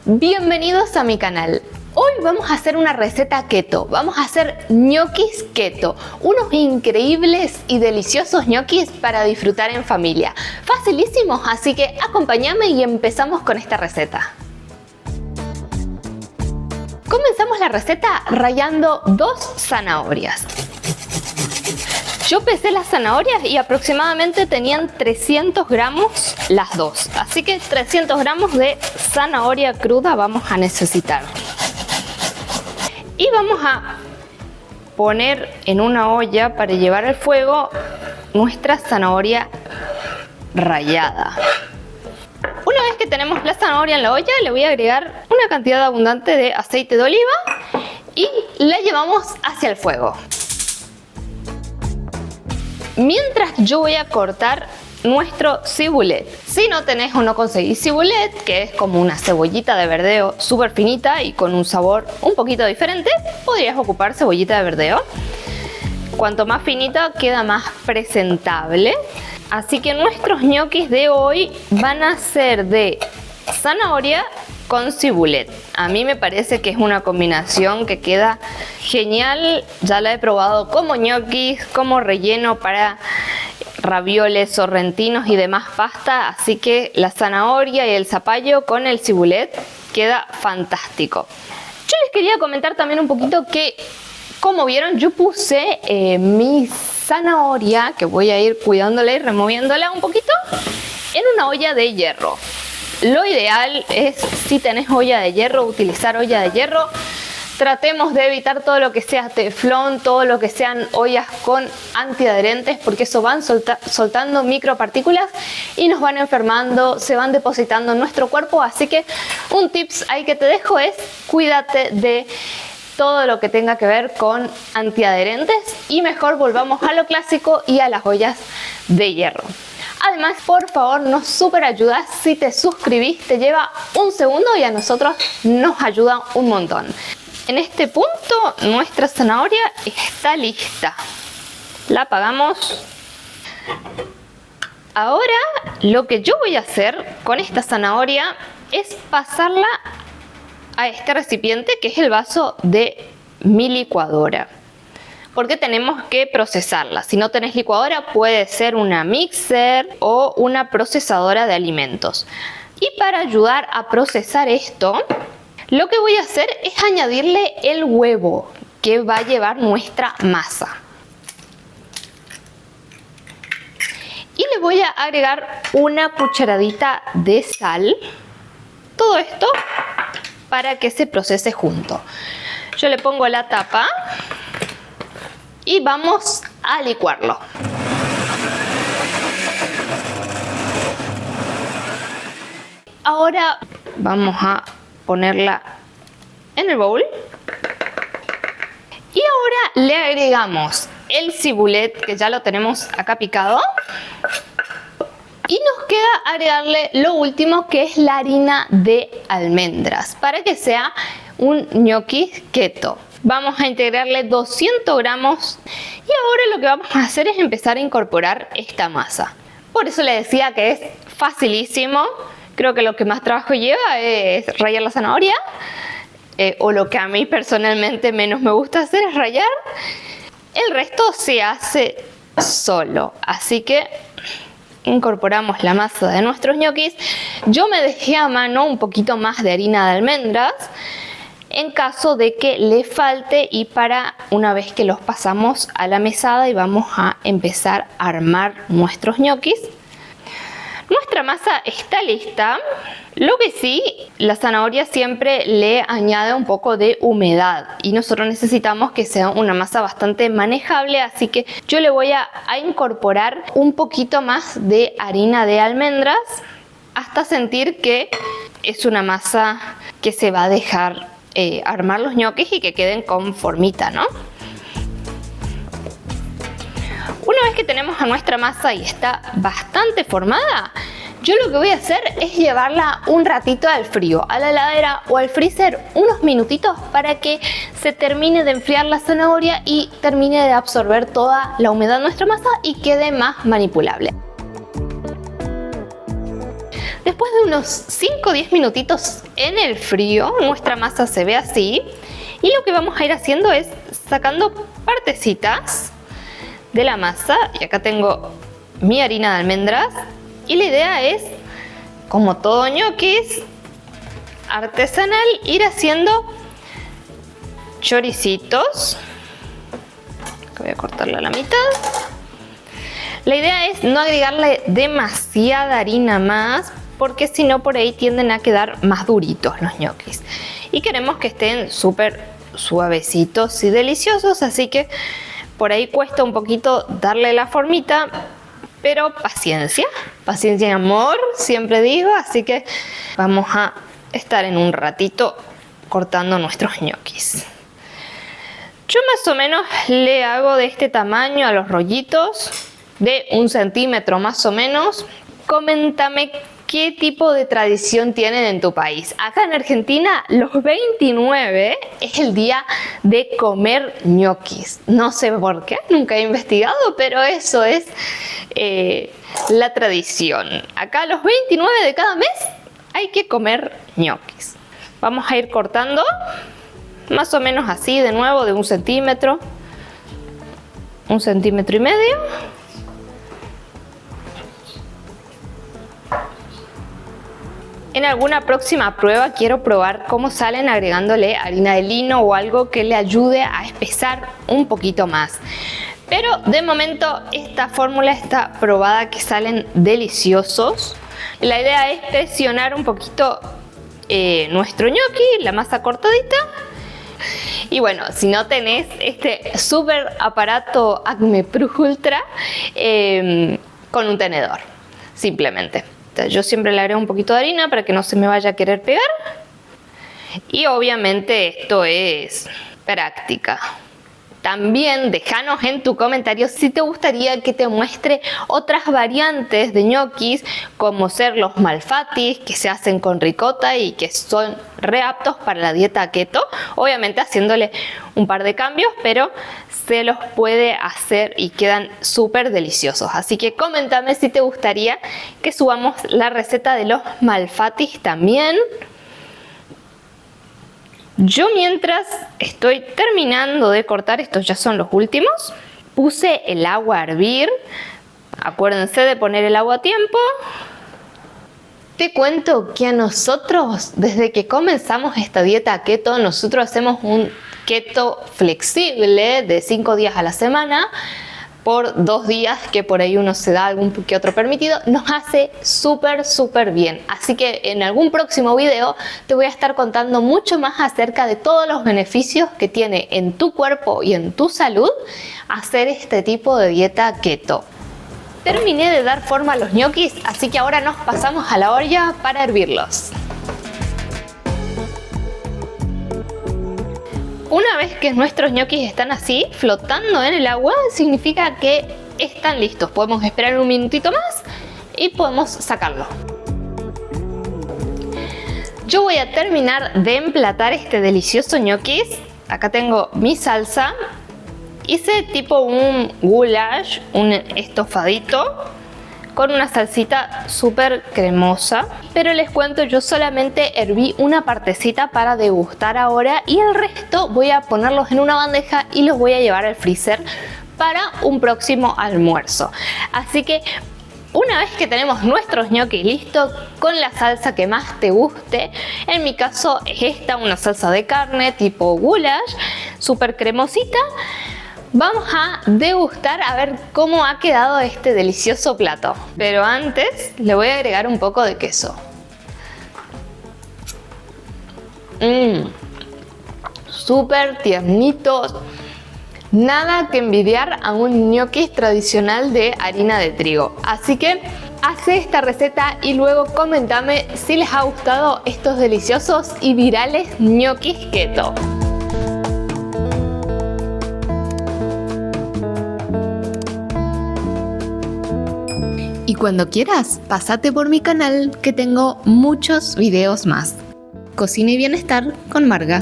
Bienvenidos a mi canal. Hoy vamos a hacer una receta keto. Vamos a hacer ñoquis keto, unos increíbles y deliciosos ñoquis para disfrutar en familia. Facilísimos, así que acompáñame y empezamos con esta receta. Comenzamos la receta rallando 2 zanahorias. Yo pesé las zanahorias y aproximadamente tenían 300 gramos las dos. Así que 300 gramos de zanahoria cruda vamos a necesitar. Y vamos a poner en una olla para llevar al fuego nuestra zanahoria rallada. Una vez que tenemos la zanahoria en la olla, le voy a agregar una cantidad abundante de aceite de oliva y la llevamos hacia el fuego. Mientras yo voy a cortar nuestro cibulet. Si no tenés o no conseguís cibulet, que es como una cebollita de verdeo súper finita y con un sabor un poquito diferente, podrías ocupar cebollita de verdeo. Cuanto más finita queda más presentable. Así que nuestros ñoquis de hoy van a ser de zanahoria con cibulet. A mí me parece que es una combinación que queda genial. Ya la he probado como ñoquis, como relleno para ravioles sorrentinos y demás pasta. Así que la zanahoria y el zapallo con el cibulet queda fantástico. Yo les quería comentar también un poquito que, como vieron, yo puse mi zanahoria, que voy a ir cuidándola y removiéndola un poquito, en una olla de hierro. Lo ideal es, si tenés olla de hierro, utilizar olla de hierro. Tratemos de evitar todo lo que sea teflón, todo lo que sean ollas con antiadherentes, porque eso van soltando micropartículas y nos van enfermando, se van depositando en nuestro cuerpo. Así que un tips ahí que te dejo es cuídate de todo lo que tenga que ver con antiadherentes y mejor volvamos a lo clásico y a las ollas de hierro. Además, por favor, nos súper ayudas si te suscribís, te lleva un segundo y a nosotros nos ayuda un montón. En este punto, nuestra zanahoria está lista. La apagamos. Ahora, lo que yo voy a hacer con esta zanahoria es pasarla a este recipiente que es el vaso de mi licuadora, porque tenemos que procesarla. Si no tenés licuadora, puede ser una mixer o una procesadora de alimentos. Y para ayudar a procesar esto, lo que voy a hacer es añadirle el huevo que va a llevar nuestra masa. Y le voy a agregar una cucharadita de sal. Todo esto para que se procese junto. Yo le pongo la tapa y vamos a licuarlo. Ahora vamos a ponerla en el bowl. Y ahora le agregamos el cibulet, que ya lo tenemos acá picado. Y nos queda agregarle lo último, que es la harina de almendras, para que sea un ñoqui keto. Vamos a integrarle 200 gramos y ahora lo que vamos a hacer es empezar a incorporar esta masa. Por eso le decía que es facilísimo. Creo que lo que más trabajo lleva es rallar la zanahoria, o lo que a mí personalmente menos me gusta hacer es rallar. El resto se hace solo, así que incorporamos la masa de nuestros ñoquis. Yo me dejé a mano un poquito más de harina de almendras en caso de que le falte, y para una vez que los pasamos a la mesada y vamos a empezar a armar nuestros ñoquis. Nuestra masa está lista. Lo que sí, la zanahoria siempre le añade un poco de humedad y nosotros necesitamos que sea una masa bastante manejable, así que yo le voy a incorporar un poquito más de harina de almendras hasta sentir que es una masa que se va a dejar armar los ñoquis y que queden con formita, ¿no? Una vez que tenemos a nuestra masa y está bastante formada, yo lo que voy a hacer es llevarla un ratito al frío, a la heladera o al freezer, unos minutitos, para que se termine de enfriar la zanahoria y termine de absorber toda la humedad de nuestra masa y quede más manipulable. Después de unos 5 o 10 minutitos en el frío, nuestra masa se ve así. Y lo que vamos a ir haciendo es sacando partecitas de la masa. Y acá tengo mi harina de almendras. Y la idea es, como todo ñoquis artesanal, ir haciendo choricitos. Voy a cortarla a la mitad. La idea es no agregarle demasiada harina más, porque si no por ahí tienden a quedar más duritos los ñoquis. Y queremos que estén súper suavecitos y deliciosos, así que por ahí cuesta un poquito darle la formita, pero paciencia y amor, siempre digo, así que vamos a estar en un ratito cortando nuestros ñoquis. Yo más o menos le hago de este tamaño a los rollitos, de 1 centímetro más o menos. Coméntame qué tipo de tradición tienen en tu país. Acá en Argentina los 29 es el día de comer ñoquis. No sé por qué, nunca he investigado, pero eso es la tradición. Acá los 29 de cada mes hay que comer ñoquis. Vamos a ir cortando más o menos así, de nuevo, de 1 centímetro, 1,5 centímetros. En alguna próxima prueba quiero probar cómo salen agregándole harina de lino o algo que le ayude a espesar un poquito más. Pero de momento esta fórmula está probada que salen deliciosos. La idea es presionar un poquito nuestro ñoqui, la masa cortadita. Y bueno, si no tenés este súper aparato Acme Plus Ultra, con un tenedor, simplemente. Yo siempre le agrego un poquito de harina para que no se me vaya a querer pegar. Y obviamente esto es práctica. También déjanos en tu comentario si te gustaría que te muestre otras variantes de ñoquis, como ser los malfatis, que se hacen con ricota y que son re aptos para la dieta keto. Obviamente haciéndole un par de cambios, pero se los puede hacer y quedan súper deliciosos. Así que coméntame si te gustaría que subamos la receta de los malfatis también. Yo mientras estoy terminando de cortar, estos ya son los últimos, puse el agua a hervir. Acuérdense de poner el agua a tiempo. Te cuento que a nosotros, desde que comenzamos esta dieta keto, nosotros hacemos un keto flexible de 5 días a la semana, por 2 días que por ahí uno se da algún que otro permitido, nos hace súper bien. Así que en algún próximo video te voy a estar contando mucho más acerca de todos los beneficios que tiene en tu cuerpo y en tu salud hacer este tipo de dieta keto. Terminé de dar forma a los ñoquis, así que ahora nos pasamos a la olla para hervirlos. Una vez que nuestros ñoquis están así, flotando en el agua, significa que están listos. Podemos esperar un minutito más y podemos sacarlo. Yo voy a terminar de emplatar este delicioso ñoquis. Acá tengo mi salsa. Hice tipo un goulash, un estofadito, con una salsita súper cremosa. Pero les cuento, yo solamente herví una partecita para degustar ahora y el resto voy a ponerlos en una bandeja y los voy a llevar al freezer para un próximo almuerzo. Así que una vez que tenemos nuestros ñoquis listos con la salsa que más te guste, en mi caso es esta, una salsa de carne tipo goulash, súper cremosita. Vamos a degustar a ver cómo ha quedado este delicioso plato. Pero antes le voy a agregar un poco de queso. Súper tiernitos. Nada que envidiar a un ñoquis tradicional de harina de trigo. Así que hace esta receta y luego comentame si les ha gustado estos deliciosos y virales ñoquis keto. Y cuando quieras, pásate por mi canal que tengo muchos videos más. Cocina y bienestar con Marga.